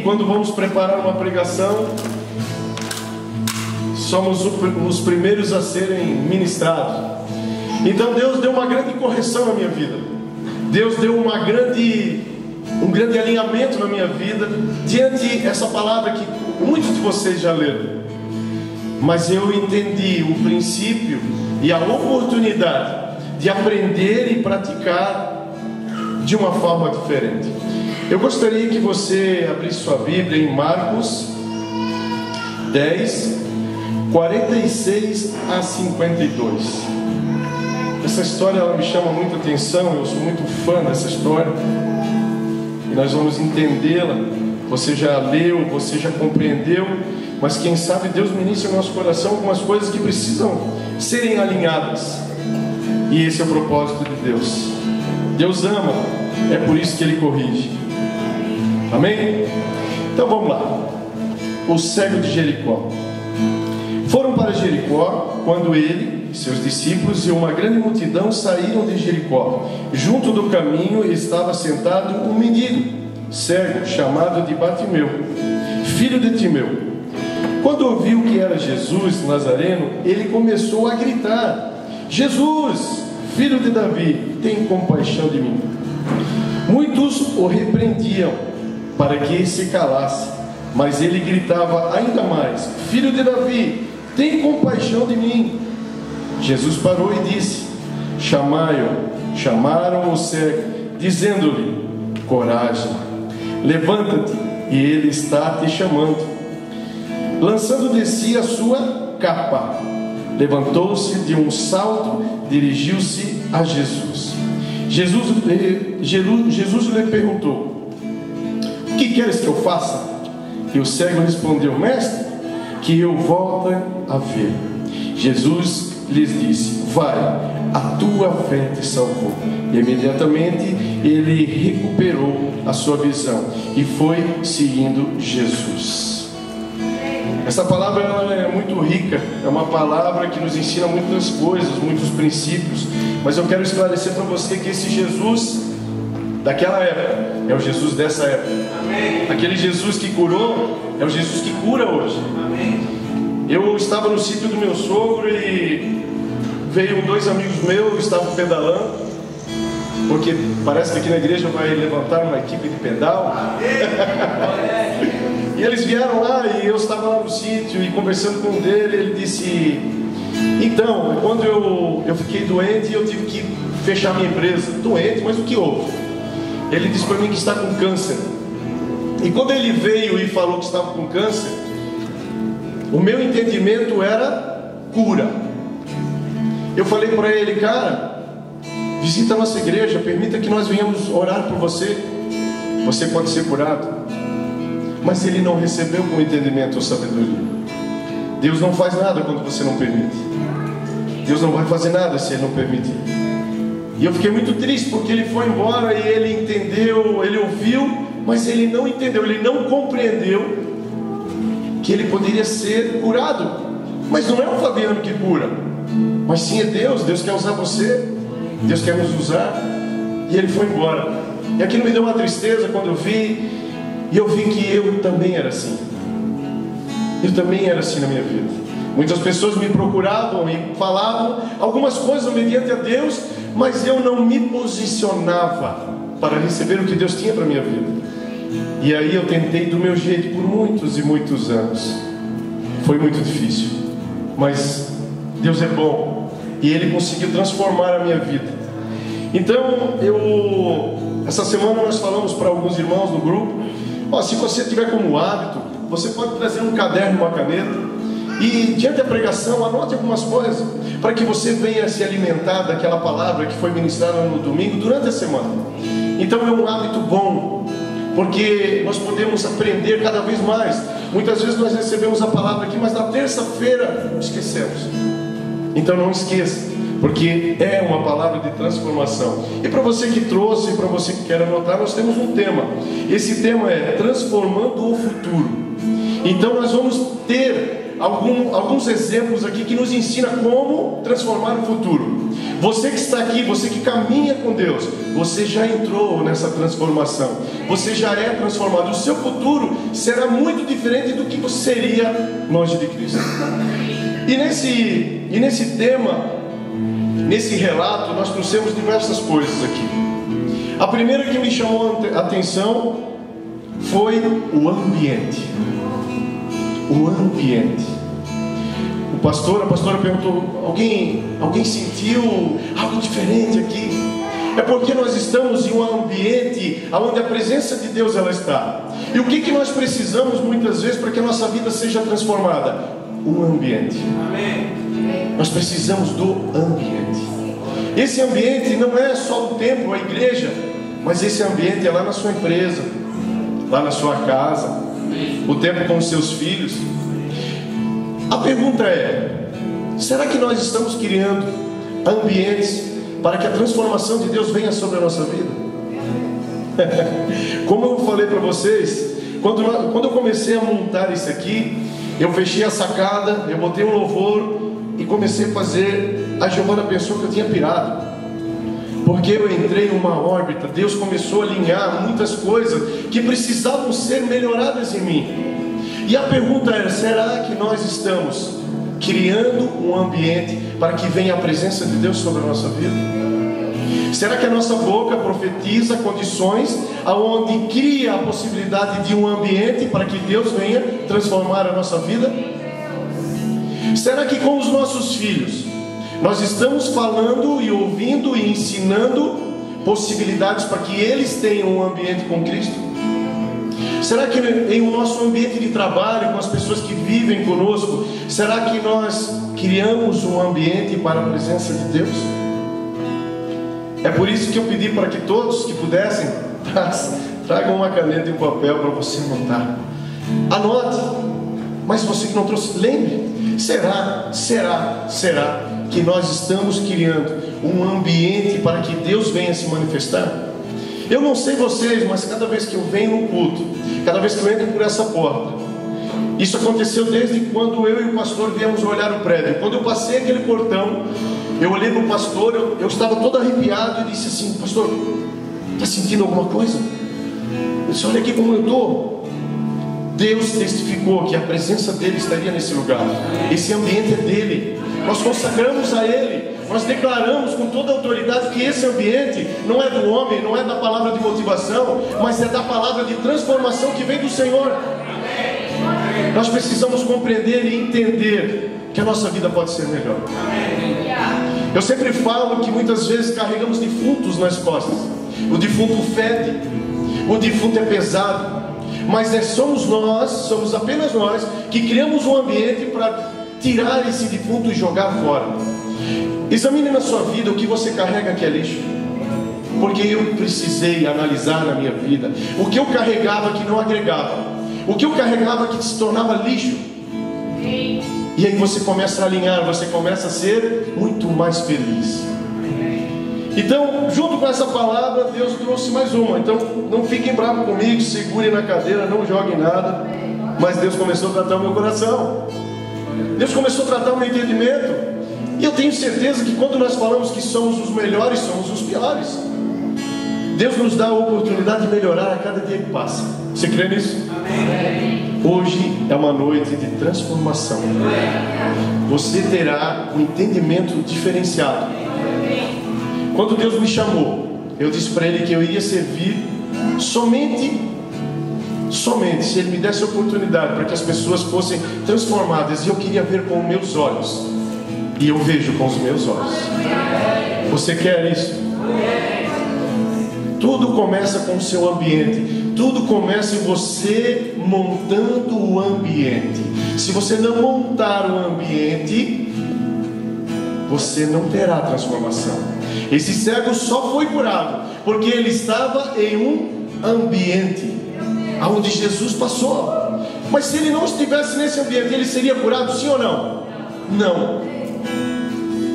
quando vamos preparar uma pregação, somos os primeiros a serem ministrados. Então Deus deu uma grande correção na minha vida. Deus deu um grande alinhamento na minha vida diante dessa palavra que muitos de vocês já leram. Mas eu entendi o princípio e a oportunidade de aprender e praticar de uma forma diferente. Eu gostaria que você abrisse sua Bíblia em Marcos 10, 46 a 52. Essa história ela me chama muita atenção, eu sou muito fã dessa história. E nós vamos entendê-la. Você já leu, você já compreendeu, mas quem sabe Deus ministra no nosso coração algumas coisas que precisam serem alinhadas. E esse é o propósito de Deus. Deus ama, é por isso que Ele corrige. Amém? Então vamos lá. O cego de Jericó. Foram para Jericó quando ele e seus discípulos e uma grande multidão saíram de Jericó. Junto do caminho estava sentado um mendigo cego chamado de Bartimeu, filho de Timeu. Quando ouviu que era Jesus Nazareno, ele começou a gritar: Jesus, filho de Davi, tem compaixão de mim. Muitos o repreendiam para que se calasse, mas ele gritava ainda mais: Filho de Davi, tem compaixão de mim. Jesus parou e disse: chamai-o. Chamaram o cego, dizendo-lhe: coragem, levanta-te, e ele está te chamando. Lançando de si a sua capa, levantou-se de um salto, dirigiu-se a Jesus. Jesus lhe perguntou: o que queres que eu faça? E o cego respondeu: mestre, que eu volte a ver. Jesus lhes disse: vai, a tua fé te salvou. E imediatamente ele recuperou a sua visão e foi seguindo Jesus. Essa palavra ela é muito rica, é uma palavra que nos ensina muitas coisas, muitos princípios, mas eu quero esclarecer para você que esse Jesus daquela época é o Jesus dessa época. Amém. Aquele Jesus que curou é o Jesus que cura hoje. Amém. Eu estava no sítio do meu sogro e veio dois amigos meus, estavam pedalando, porque parece que aqui na igreja vai levantar uma equipe de pedal. E eles vieram lá e eu estava lá no sítio e conversando com um dele, ele disse: então, quando eu fiquei doente eu tive que fechar minha empresa. Doente, mas o que houve? Ele disse para mim que está com câncer. E quando ele veio e falou que estava com câncer, o meu entendimento era cura. Eu falei para ele: cara, visita a nossa igreja, permita que nós venhamos orar por você, você pode ser curado. Mas ele não recebeu com entendimento ou sabedoria. Deus não faz nada quando você não permite. Deus não vai fazer nada se Ele não permitir. E eu fiquei muito triste porque ele foi embora e ele entendeu, ele ouviu, mas ele não entendeu, ele não compreendeu que ele poderia ser curado. Mas não é o Fabiano que cura, mas sim é Deus. Deus quer usar você, Deus quer nos usar. E ele foi embora. E aquilo me deu uma tristeza quando eu vi. E eu vi que eu também era assim. Eu também era assim na minha vida. Muitas pessoas me procuravam e falavam algumas coisas mediante a Deus, mas eu não me posicionava para receber o que Deus tinha para a minha vida. E aí eu tentei do meu jeito por muitos e muitos anos. Foi muito difícil, mas Deus é bom e Ele conseguiu transformar a minha vida. Então essa semana nós falamos para alguns irmãos no grupo: se você tiver como hábito, você pode trazer um caderno, uma caneta, e diante da pregação anote algumas coisas, para que você venha se alimentar daquela palavra que foi ministrada no domingo durante a semana. Então é um hábito bom, porque nós podemos aprender cada vez mais. Muitas vezes nós recebemos a palavra aqui, mas na terça-feira esquecemos. Então não esqueça, porque é uma palavra de transformação. E para você que trouxe, para você que quer anotar, nós temos um tema. Esse tema é transformando o futuro. Então nós vamos ter alguns exemplos aqui que nos ensina como transformar o futuro. Você que está aqui, você que caminha com Deus, você já entrou nessa transformação. Você já é transformado. O seu futuro será muito diferente do que você seria longe de Cristo. E nesse tema, nesse relato, nós trouxemos diversas coisas aqui. A primeira que me chamou a atenção foi o ambiente. O ambiente. A pastora perguntou: alguém sentiu algo diferente aqui? É porque nós estamos em um ambiente onde a presença de Deus ela está. E o que nós precisamos muitas vezes para que a nossa vida seja transformada? Um ambiente. Nós precisamos do ambiente. Esse ambiente não é só o templo, a igreja, mas esse ambiente é lá na sua empresa, lá na sua casa, o tempo com os seus filhos. A pergunta é: será que nós estamos criando ambientes para que a transformação de Deus venha sobre a nossa vida? Como eu falei para vocês, quando eu comecei a montar isso aqui, eu fechei a sacada, eu botei um louvor e comecei a fazer. A Giovana pensou que eu tinha pirado, porque eu entrei em uma órbita. Deus começou a alinhar muitas coisas que precisavam ser melhoradas em mim. E a pergunta era: será que nós estamos criando um ambiente para que venha a presença de Deus sobre a nossa vida? Será que a nossa boca profetiza condições aonde cria a possibilidade de um ambiente para que Deus venha transformar a nossa vida? Será que com os nossos filhos nós estamos falando e ouvindo e ensinando possibilidades para que eles tenham um ambiente com Cristo? Será que em o nosso ambiente de trabalho, com as pessoas que vivem conosco, será que nós criamos um ambiente para a presença de Deus? É por isso que eu pedi para que todos que pudessem tragam uma caneta e um papel para você anotar. Anote. Mas você que não trouxe, lembre. Será que nós estamos criando um ambiente para que Deus venha se manifestar? Eu não sei vocês, mas cada vez que eu venho no culto, cada vez que eu entro por essa porta, isso aconteceu desde quando eu e o pastor viemos olhar o prédio. Quando eu passei aquele portão, eu olhei para o pastor, eu estava todo arrepiado e disse assim: pastor, está sentindo alguma coisa? Eu disse: olha aqui como eu estou. Deus testificou que a presença dele estaria nesse lugar. Esse ambiente é dele. Nós consagramos a ele. Nós declaramos com toda a autoridade que esse ambiente não é do homem, não é da palavra de motivação, mas é da palavra de transformação que vem do Senhor. Nós precisamos compreender e entender que a nossa vida pode ser melhor. Eu sempre falo que muitas vezes carregamos defuntos nas costas. O defunto fede, o defunto é pesado, mas somos apenas nós que criamos um ambiente para tirar esse defunto e jogar fora. Examine na sua vida o que você carrega que é lixo, porque eu precisei analisar na minha vida o que eu carregava que não agregava, o que eu carregava que se tornava lixo. E aí você começa a alinhar, você começa a ser muito mais feliz. Então, junto com essa palavra, Deus trouxe mais uma. Então, não fiquem bravos comigo, segurem na cadeira, não joguem nada. Mas Deus começou a tratar o meu coração. Deus começou a tratar o meu entendimento. E eu tenho certeza que quando nós falamos que somos os melhores, somos os piores. Deus nos dá a oportunidade de melhorar a cada dia que passa. Você crê nisso? Amém. Hoje é uma noite de transformação. Você terá um entendimento diferenciado. Quando Deus me chamou, eu disse para Ele que eu iria servir somente se Ele me desse a oportunidade para que as pessoas fossem transformadas. E eu queria ver com os meus olhos. E eu vejo com os meus olhos. Você quer isso? Tudo começa com o seu ambiente. Tudo começa em você montando o ambiente. Se você não montar o ambiente, você não terá transformação. Esse cego só foi curado porque ele estava em um ambiente onde Jesus passou. Mas se ele não estivesse nesse ambiente, ele seria curado, sim ou não? Não.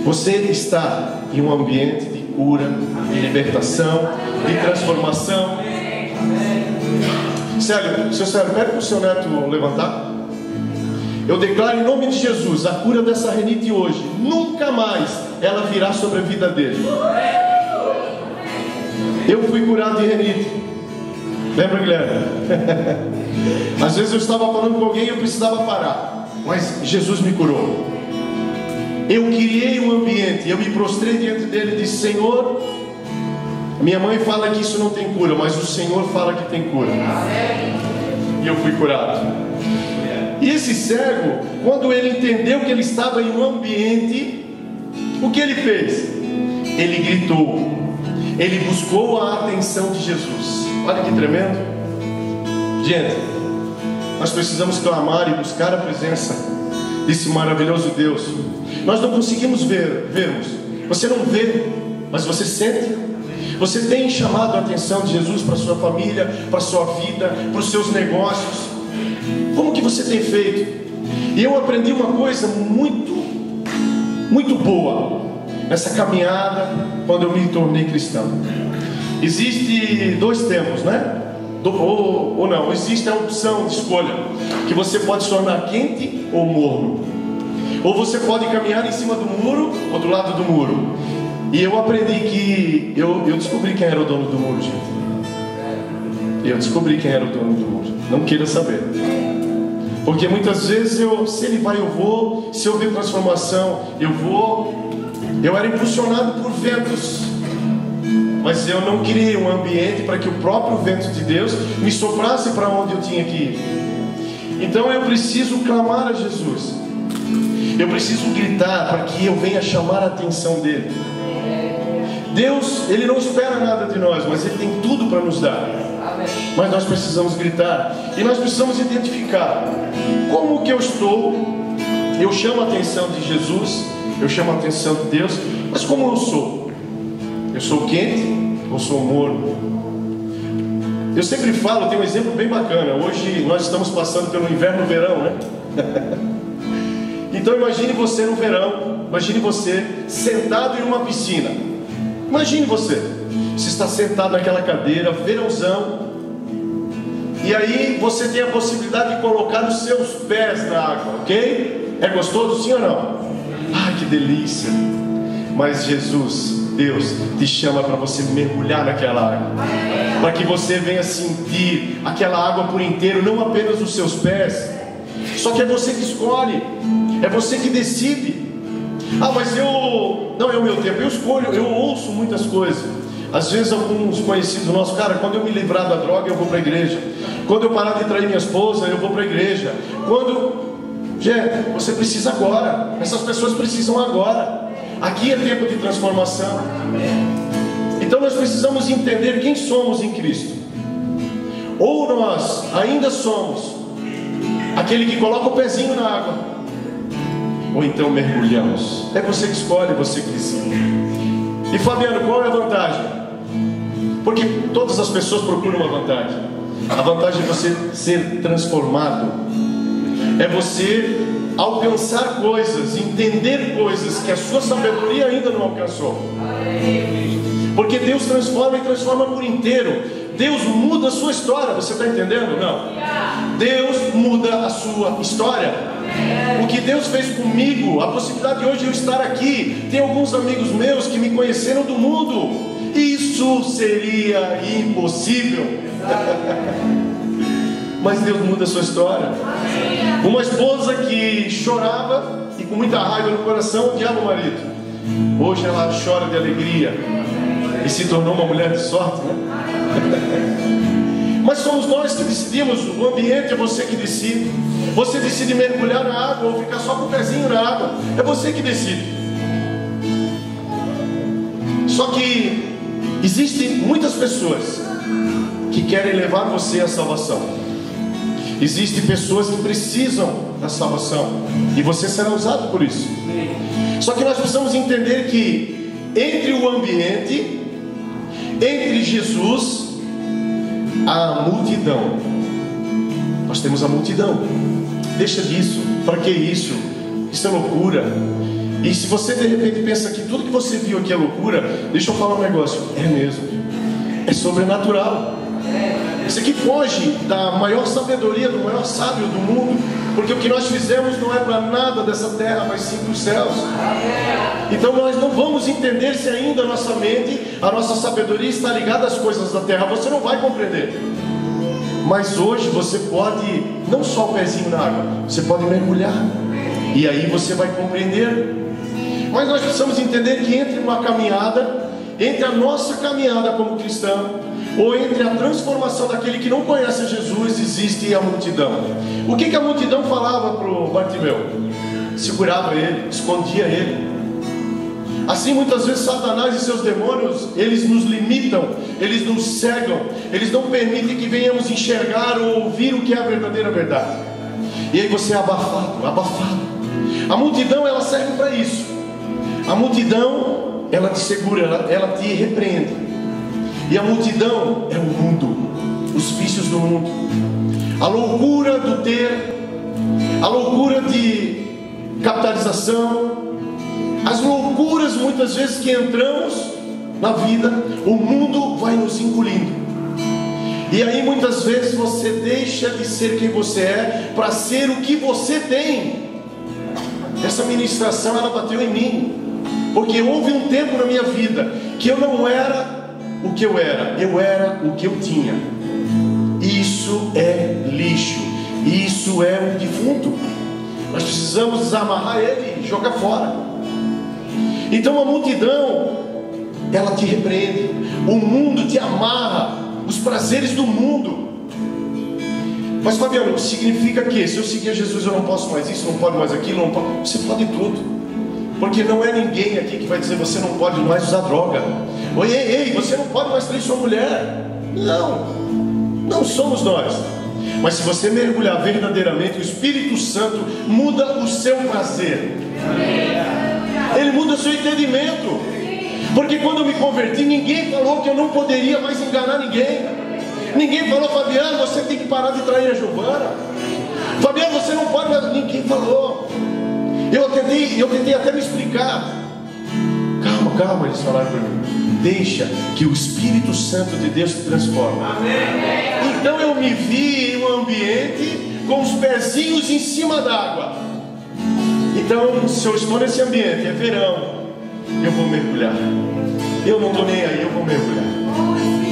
Você está em um ambiente de cura, de libertação, de transformação. Célio, seu Célio, pede para o seu neto levantar. Eu declaro em nome de Jesus a cura dessa renite hoje. Nunca mais ela virá sobre a vida dele. Eu fui curado de renite. Lembra, Guilherme? Às vezes eu estava falando com alguém e eu precisava parar, mas Jesus me curou. Eu criei um ambiente, eu me prostrei diante dele e disse: Senhor, minha mãe fala que isso não tem cura, mas o Senhor fala que tem cura. E eu fui curado. E esse cego, quando ele entendeu que ele estava em um ambiente, o que ele fez? Ele gritou, ele buscou a atenção de Jesus. Olha que tremendo. Gente, nós precisamos clamar e buscar a presença desse maravilhoso Deus. Nós não conseguimos vermos. Você não vê, mas você sente. Você tem chamado a atenção de Jesus para a sua família, para a sua vida, para os seus negócios. Como que você tem feito? E eu aprendi uma coisa muito boa nessa caminhada quando eu me tornei cristão. Existe dois tempos, né? Ou não, existe a opção de escolha, que você pode se tornar quente ou morno. Ou você pode caminhar em cima do muro, ou do lado do muro. E eu aprendi que eu descobri quem era o dono do muro, gente. Eu descobri quem era o dono do muro. Não queira saber. Porque muitas vezes se ele vai, eu vou. Se eu ver transformação, eu vou. Eu era impulsionado por ventos, mas eu não criei um ambiente para que o próprio vento de Deus me soprasse para onde eu tinha que ir. Então eu preciso clamar a Jesus. Eu preciso gritar para que eu venha chamar a atenção dele. Deus, ele não espera nada de nós, mas ele tem tudo para nos dar. Mas nós precisamos gritar. E nós precisamos identificar como que eu estou. Eu chamo a atenção de Jesus, eu chamo a atenção de Deus, mas como eu sou? Eu sou quente ou sou morno? Eu sempre falo, tem um exemplo bem bacana. Hoje nós estamos passando pelo inverno-verão, né? Então imagine você no verão. Imagine você sentado em uma piscina. Imagine você está sentado naquela cadeira, verãozão, e aí você tem a possibilidade de colocar os seus pés na água, ok? É gostoso, sim ou não? Ai, que delícia! Mas Jesus, Deus, te chama para você mergulhar naquela água, para que você venha sentir aquela água por inteiro, não apenas os seus pés. Só que é você que escolhe, é você que decide. Ah, mas não é o meu tempo, eu escolho, eu ouço muitas coisas. Às vezes alguns conhecidos nossos, cara, quando eu me livrar da droga eu vou para a igreja. Quando eu parar de trair minha esposa eu vou para a igreja. Gente, você precisa agora. Essas pessoas precisam agora. Aqui é tempo de transformação. Então nós precisamos entender quem somos em Cristo. Ou nós ainda somos aquele que coloca o pezinho na água, ou então mergulhamos. É você que escolhe, é você que decide. E Fabiano, qual é a vantagem? Porque todas as pessoas procuram uma vantagem. A vantagem é você ser transformado, é você alcançar coisas, entender coisas que a sua sabedoria ainda não alcançou. Porque Deus transforma e transforma por inteiro. Deus muda a sua história, você está entendendo? Não. Deus muda a sua história. O que Deus fez comigo, a possibilidade de hoje eu estar aqui. Tem alguns amigos meus que me conheceram do mundo. Isso seria impossível. Mas Deus muda a sua história. Uma esposa que chorava e com muita raiva no coração odiava o marido. Hoje ela chora de alegria e se tornou uma mulher de sorte, né? Mas somos nós que decidimos. O ambiente é você que decide. Você decide mergulhar na água ou ficar só com o pezinho na água. É você que decide. Só que existem muitas pessoas que querem levar você à salvação. Existem pessoas que precisam da salvação, e você será usado por isso. Só que nós precisamos entender que entre o ambiente, entre Jesus, há a multidão. Nós temos a multidão. Deixa disso. Para que isso? Isso é loucura. E se você de repente pensa que tudo que você viu aqui é loucura, deixa eu falar um negócio. É mesmo. É sobrenatural. Isso aqui foge da maior sabedoria, do maior sábio do mundo. Porque o que nós fizemos não é para nada dessa terra, mas sim para os céus. Então nós não vamos entender se ainda a nossa mente, a nossa sabedoria está ligada às coisas da terra. Você não vai compreender. Mas hoje você pode, não só o pezinho na água, você pode mergulhar. E aí você vai compreender. Mas nós precisamos entender que entre uma caminhada, entre a nossa caminhada como cristão, ou entre a transformação daquele que não conhece Jesus, existe a multidão. O que a multidão falava para o Bartimeu? Segurava ele, escondia ele. Assim muitas vezes Satanás e seus demônios, eles nos limitam, eles nos cegam, eles não permitem que venhamos enxergar ou ouvir o que é a verdadeira verdade. E aí você é abafado. A multidão, ela serve para isso. A multidão, ela te segura, ela te repreende. E a multidão é o mundo, os vícios do mundo, a loucura do ter, a loucura de capitalização, as loucuras muitas vezes que entramos na vida, o mundo vai nos engolindo. E aí muitas vezes você deixa de ser quem você é para ser o que você tem. Essa ministração, ela bateu em mim, porque houve um tempo na minha vida que eu não era o que eu era o que eu tinha. Isso é lixo, isso é um defunto. Nós precisamos desamarrar ele e jogar fora. Então a multidão, ela te repreende, o mundo te amarra, os prazeres do mundo. Mas Fabiano, significa que se eu seguir Jesus eu não posso mais isso, não pode mais aquilo, não pode... Você pode tudo. Porque não é ninguém aqui que vai dizer você não pode mais usar droga. Ei, você não pode mais trair sua mulher. Não somos nós. Mas se você mergulhar verdadeiramente, o Espírito Santo muda o seu prazer. Ele muda o seu entendimento. Porque quando eu me converti, ninguém falou que eu não poderia mais enganar ninguém. Ninguém falou, Fabiano, você tem que parar de trair a Giovana. Fabiano, você não pode mais... Ninguém falou. Eu tentei até me explicar. Calma, eles falaram para mim. Deixa que o Espírito Santo de Deus te transforma. Então eu me vi em um ambiente com os pezinhos em cima d'água. Então, se eu estou nesse ambiente, é verão, eu vou mergulhar. Eu não estou nem aí, eu vou mergulhar.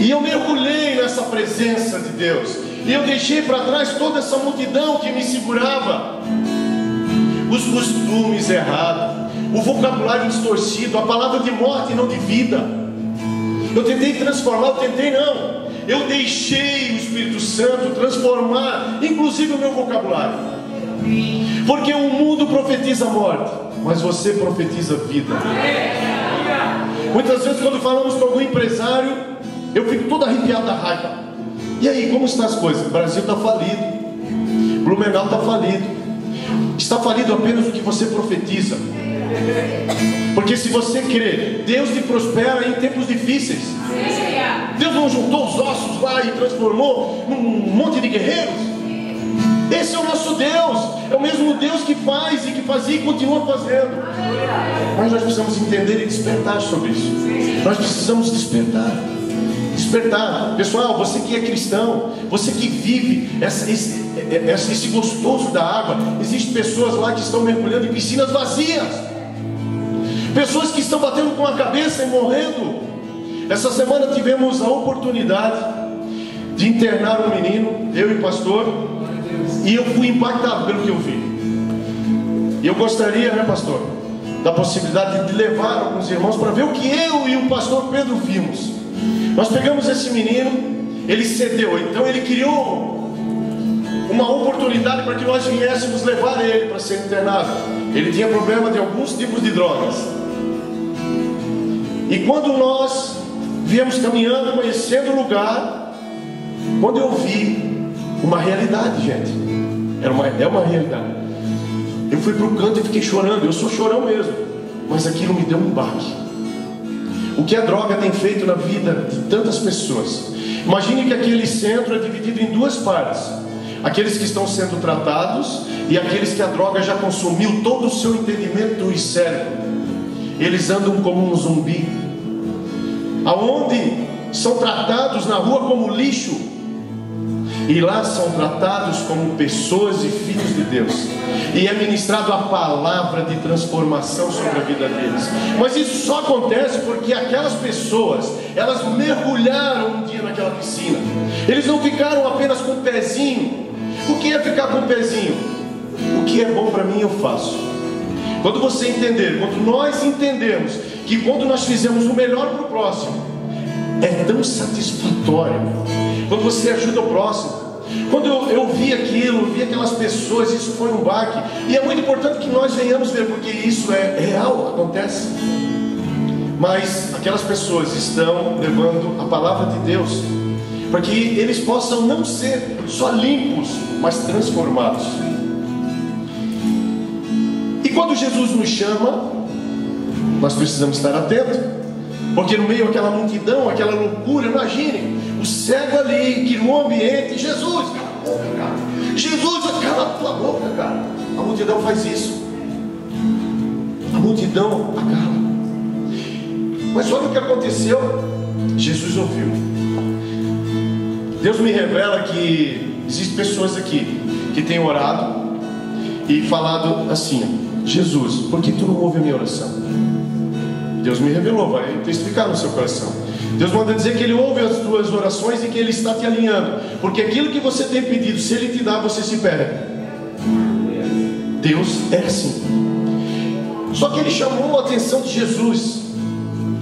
E eu mergulhei nessa presença de Deus. E eu deixei para trás toda essa multidão que me segurava. Os costumes errados, o vocabulário distorcido, a palavra de morte e não de vida. Eu tentei transformar, eu deixei o Espírito Santo transformar, inclusive o meu vocabulário. Porque o mundo profetiza morte, mas você profetiza vida. Muitas vezes quando falamos com algum empresário, eu fico todo arrepiado da raiva. E aí, como estão as coisas? O Brasil está falido, Blumenau está falido. Está falido apenas o que você profetiza. Porque se você crê, Deus te prospera em tempos difíceis. Deus não juntou os ossos lá e transformou num monte de guerreiros. Esse é o nosso Deus. É o mesmo Deus que faz e que fazia e continua fazendo. Mas nós precisamos entender e despertar sobre isso. Nós precisamos despertar. Pessoal, você que é cristão, você que vive esse gostoso da água, existem pessoas lá que estão mergulhando em piscinas vazias, pessoas que estão batendo com a cabeça e morrendo. Essa semana tivemos a oportunidade de internar um menino, eu e o pastor, e eu fui impactado pelo que eu vi. E eu gostaria, pastor, da possibilidade de levar alguns irmãos para ver o que eu e o pastor Pedro vimos. Nós pegamos esse menino, ele cedeu, então ele criou uma oportunidade para que nós viéssemos levar ele para ser internado. Ele tinha problema de alguns tipos de drogas. E quando nós viemos caminhando, conhecendo o lugar, quando eu vi uma realidade, gente, é uma realidade. Eu fui para o canto e fiquei chorando, eu sou chorão mesmo, mas aquilo me deu um baque. O que a droga tem feito na vida de tantas pessoas. Imagine que aquele centro é dividido em duas partes: aqueles que estão sendo tratados e aqueles que a droga já consumiu todo o seu entendimento e cérebro. Eles andam como um zumbi, aonde são tratados na rua como lixo. E lá são tratados como pessoas e filhos de Deus. E é ministrado a palavra de transformação sobre a vida deles. Mas isso só acontece porque aquelas pessoas, elas mergulharam um dia naquela piscina. Eles não ficaram apenas com o pezinho. O que é ficar com o pezinho? O que é bom para mim eu faço. Quando você entender, quando nós entendemos que quando nós fizemos o melhor para o próximo, é tão satisfatório. Quando você ajuda o próximo. Quando eu vi aquilo, vi aquelas pessoas, isso foi um baque. E é muito importante que nós venhamos ver, porque isso é real, acontece. Mas aquelas pessoas estão levando a palavra de Deus para que eles possam não ser só limpos, mas transformados. E quando Jesus nos chama, nós precisamos estar atentos, porque no meio daquela multidão, aquela loucura, imagine, o cego ali, que no ambiente, Jesus, cala a boca, cara. Jesus, cala a tua boca, cara. A multidão faz isso. A multidão acala. Mas olha o que aconteceu. Jesus ouviu. Deus me revela que existem pessoas aqui que têm orado e falado assim: Jesus, por que tu não ouve a minha oração? Deus me revelou, vai testificar no seu coração. Deus manda dizer que Ele ouve as tuas orações e que Ele está te alinhando, porque aquilo que você tem pedido, se Ele te dá, você se perde. Deus é assim. Só que Ele chamou a atenção de Jesus.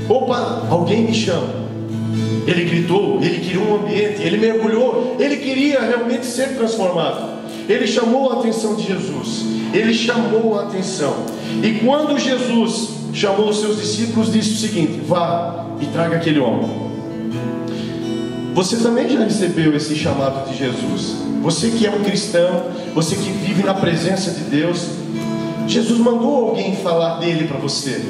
Opa, alguém me chama. Ele gritou, Ele criou um ambiente, Ele mergulhou, Ele queria realmente ser transformado. Ele chamou a atenção de Jesus. Ele chamou a atenção. E quando Jesus chamou os seus discípulos, disse o seguinte: vá e traga aquele homem. Você também já recebeu esse chamado de Jesus. Você que é um cristão, você que vive na presença de Deus, Jesus mandou alguém falar dele para você.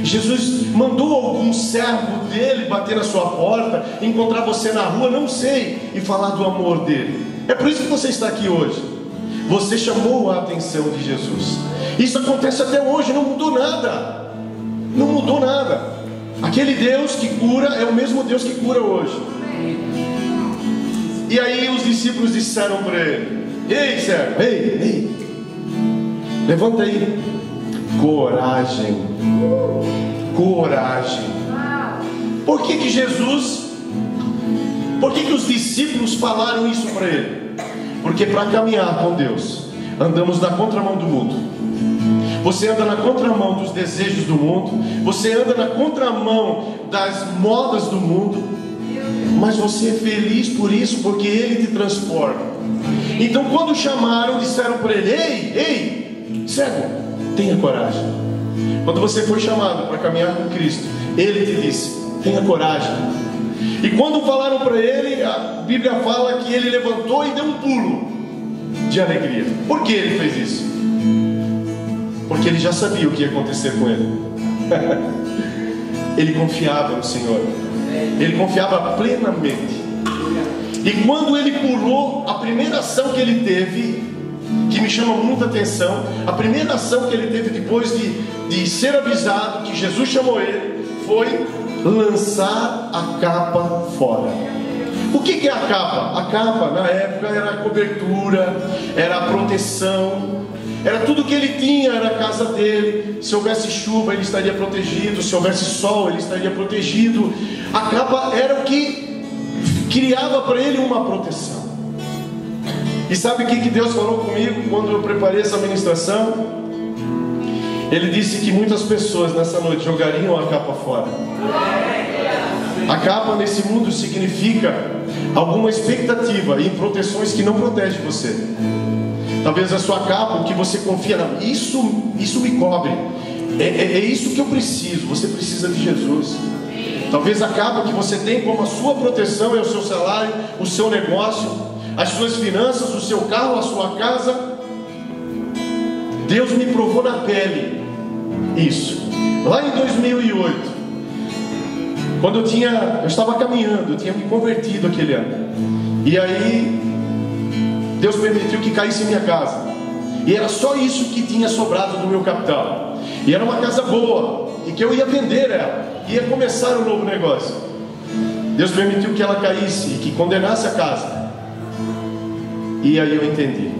Jesus mandou algum servo dele bater na sua porta, encontrar você na rua, não sei, e falar do amor dele. É por isso que você está aqui hoje. Você chamou a atenção de Jesus. Isso acontece até hoje, não mudou nada. Não mudou nada. Aquele Deus que cura é o mesmo Deus que cura hoje. E aí os discípulos disseram para ele: ei, servo, ei, levanta aí. Coragem. Coragem. Por que que os discípulos falaram isso para ele? Porque para caminhar com Deus, andamos na contramão do mundo. Você anda na contramão dos desejos do mundo, você anda na contramão das modas do mundo, mas você é feliz por isso, porque Ele te transforma. Então quando chamaram, disseram para ele: ei, cego, tenha coragem. Quando você foi chamado para caminhar com Cristo, Ele te disse: tenha coragem. E quando falaram para ele, a Bíblia fala que ele levantou e deu um pulo de alegria. Por que ele fez isso? Porque ele já sabia o que ia acontecer com ele. Ele confiava no Senhor. Ele confiava plenamente. E quando ele pulou, a primeira ação que ele teve, que me chama muita atenção, a primeira ação que ele teve depois de ser avisado que Jesus chamou ele, foi lançar a capa fora. O que é a capa? A capa na época era a cobertura, era a proteção, era tudo que ele tinha, era a casa dele. Se houvesse chuva ele estaria protegido, se houvesse sol ele estaria protegido. A capa era o que criava para ele uma proteção. E sabe o que Deus falou comigo quando eu preparei essa ministração? Ele disse que muitas pessoas nessa noite jogariam a capa fora. A capa nesse mundo significa alguma expectativa em proteções que não protegem você. Talvez a sua capa, o que você confia, não, isso me cobre, é isso que eu preciso. Você precisa de Jesus. Talvez a capa que você tem como a sua proteção é o seu salário, o seu negócio, as suas finanças, o seu carro, a sua casa. Deus me provou na pele isso. Lá em 2008, quando eu estava caminhando, eu tinha me convertido aquele ano. E aí Deus permitiu que caísse em minha casa. E era só isso que tinha sobrado do meu capital. E era uma casa boa, e que eu ia vender ela, ia começar um novo negócio. Deus permitiu que ela caísse e que condenasse a casa. E aí eu entendi.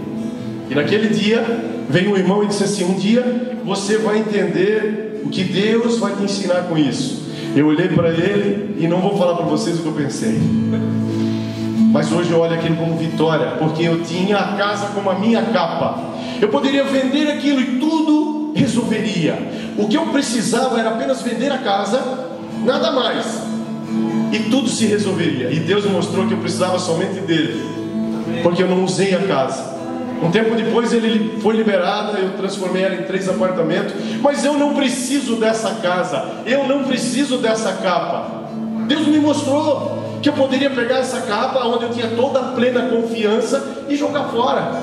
E naquele dia veio um irmão e disse assim: um dia você vai entender o que Deus vai te ensinar com isso. Eu olhei para ele e não vou falar para vocês o que eu pensei, mas hoje eu olho aquilo como vitória, porque eu tinha a casa como a minha capa. Eu poderia vender aquilo e tudo resolveria. O que eu precisava era apenas vender a casa, nada mais, e tudo se resolveria. E Deus me mostrou que eu precisava somente dele, porque eu não usei a casa. Um tempo depois ele foi liberado, eu transformei ela em 3 apartamentos. Mas eu não preciso dessa casa, eu não preciso dessa capa. Deus me mostrou que eu poderia pegar essa capa, onde eu tinha toda a plena confiança, e jogar fora.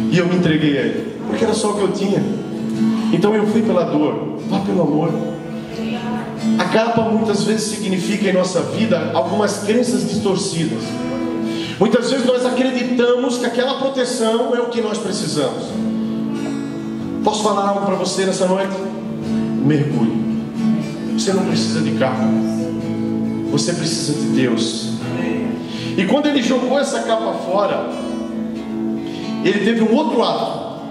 E eu me entreguei a Ele, porque era só o que eu tinha. Então eu fui pela dor, vá pelo amor. A capa muitas vezes significa em nossa vida algumas crenças distorcidas. Muitas vezes nós acreditamos que aquela proteção é o que nós precisamos. Posso falar algo para você nessa noite? Mergulhe. Você não precisa de capa, você precisa de Deus. E quando ele jogou essa capa fora, ele teve um outro ato.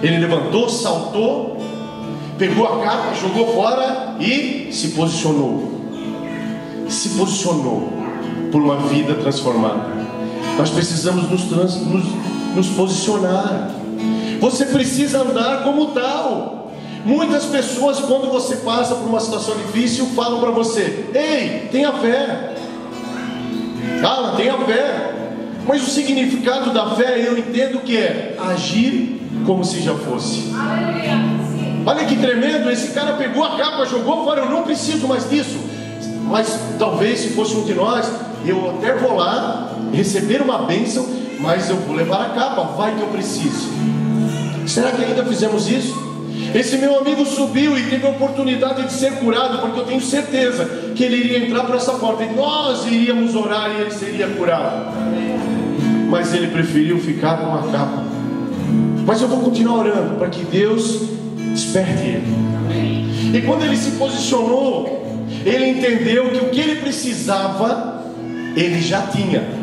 Ele levantou, saltou, pegou a capa, jogou fora e se posicionou. Se posicionou por uma vida transformada. Nós precisamos nos posicionar. Você precisa andar como tal. Muitas pessoas, quando você passa por uma situação difícil, falam para você: ei, tenha fé. Fala, tenha fé. Mas o significado da fé, eu entendo que é agir como se já fosse. Olha que tremendo. Esse cara pegou a capa, jogou fora. Eu não preciso mais disso. Mas talvez se fosse um de nós, eu até vou lá receber uma bênção, mas eu vou levar a capa, vai que eu preciso. Será que ainda fizemos isso? Esse meu amigo subiu e teve a oportunidade de ser curado, porque eu tenho certeza que ele iria entrar por essa porta e nós iríamos orar e ele seria curado. Mas ele preferiu ficar com a capa. Mas eu vou continuar orando para que Deus desperte ele. E quando ele se posicionou, ele entendeu que o que ele precisava, ele já tinha.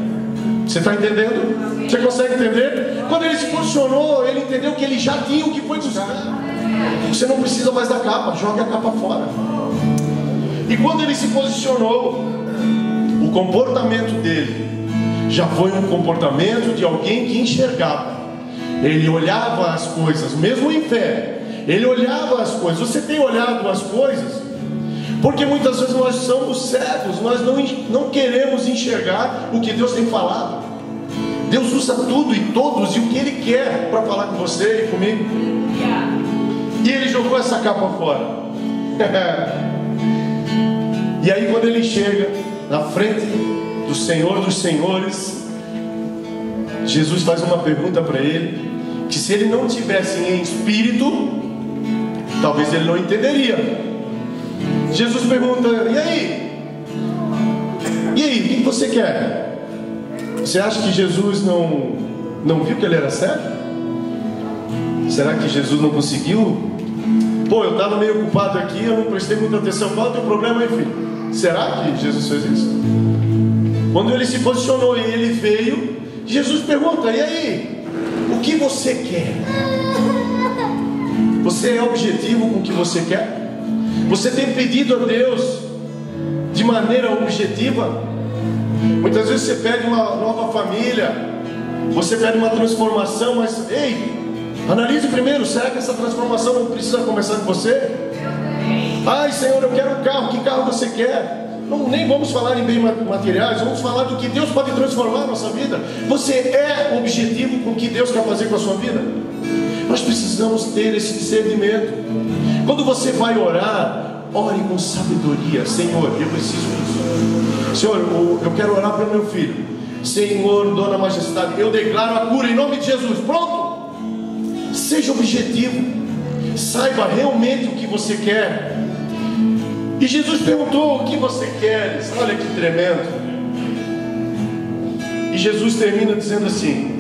Você está entendendo? Você consegue entender? Quando ele se posicionou, ele entendeu que ele já tinha o que foi buscar. Você não precisa mais da capa, joga a capa fora. E quando ele se posicionou, o comportamento dele já foi um comportamento de alguém que enxergava. Ele olhava as coisas, mesmo em fé. Ele olhava as coisas. Você tem olhado as coisas? Porque muitas vezes nós somos cegos, nós não queremos enxergar o que Deus tem falado. Deus usa tudo e todos e o que Ele quer para falar com você e comigo. E ele jogou essa capa fora. E aí quando ele chega na frente do Senhor dos Senhores, Jesus faz uma pergunta para ele, que se ele não tivesse em espírito, talvez ele não entenderia. Jesus pergunta: e aí? E aí, o que você quer? Você acha que Jesus não viu que ele era cego? Será que Jesus não conseguiu? Pô, eu estava meio ocupado aqui, eu não prestei muita atenção. Qual é o teu problema aí, filho? Será que Jesus fez isso? Quando ele se posicionou e ele veio, Jesus pergunta: e aí? O que você quer? Você é objetivo com o que você quer? Você tem pedido a Deus de maneira objetiva? Muitas vezes você pede uma nova família, você pede uma transformação, mas ei, analise primeiro, será que essa transformação não precisa começar com você? Ai, Senhor, eu quero um carro, que carro você quer? Não, nem vamos falar em bens materiais, vamos falar do que Deus pode transformar a nossa vida. Você é objetivo com o que Deus quer fazer com a sua vida? Nós precisamos ter esse discernimento. Quando você vai orar, ore com sabedoria. Senhor, eu preciso disso. Senhor, eu quero orar pelo meu filho. Senhor, Dona Majestade, eu declaro a cura em nome de Jesus. Pronto. Seja objetivo. Saiba realmente o que você quer. E Jesus perguntou: o que você queres? Olha que tremendo. E Jesus termina dizendo assim: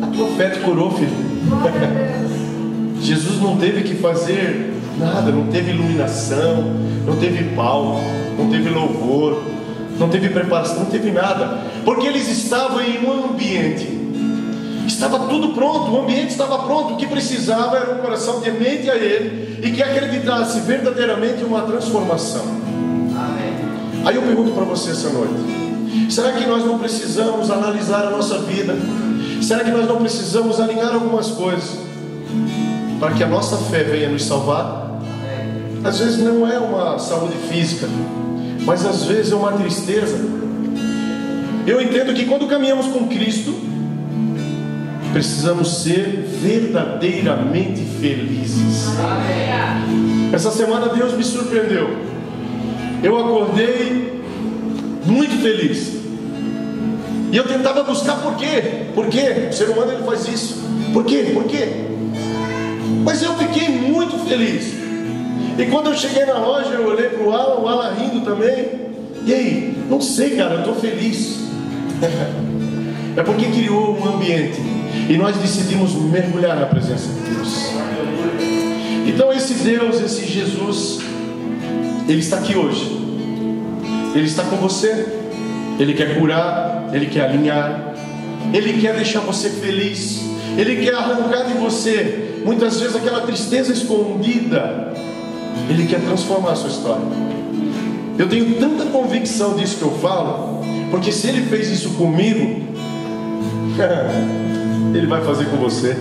a tua fé te curou, filho. Jesus não teve que fazer nada, não teve iluminação, não teve palco, não teve louvor, não teve preparação, não teve nada. Porque eles estavam em um ambiente, estava tudo pronto, o ambiente estava pronto. O que precisava era um coração temente a Ele e que acreditasse verdadeiramente em uma transformação. Amém. Aí eu pergunto para você essa noite: será que nós não precisamos analisar a nossa vida? Será que nós não precisamos alinhar algumas coisas para que a nossa fé venha nos salvar? Às vezes não é uma saúde física, mas às vezes é uma tristeza. Eu entendo que quando caminhamos com Cristo, precisamos ser verdadeiramente felizes. Essa semana Deus me surpreendeu. Eu acordei muito feliz. E eu tentava buscar por quê? Por quê? O ser humano ele faz isso. Por quê? Por quê? Mas eu fiquei muito feliz. E quando eu cheguei na loja, eu olhei para o Alan rindo também. E aí? Não sei, cara, eu estou feliz. É porque criou um ambiente e nós decidimos mergulhar na presença de Deus. Então esse Deus, esse Jesus, Ele está aqui hoje. Ele está com você. Ele quer curar, Ele quer alinhar, Ele quer deixar você feliz, Ele quer arrancar de você muitas vezes aquela tristeza escondida. Ele quer transformar a sua história. Eu tenho tanta convicção disso que eu falo, porque se Ele fez isso comigo, Ele vai fazer com você.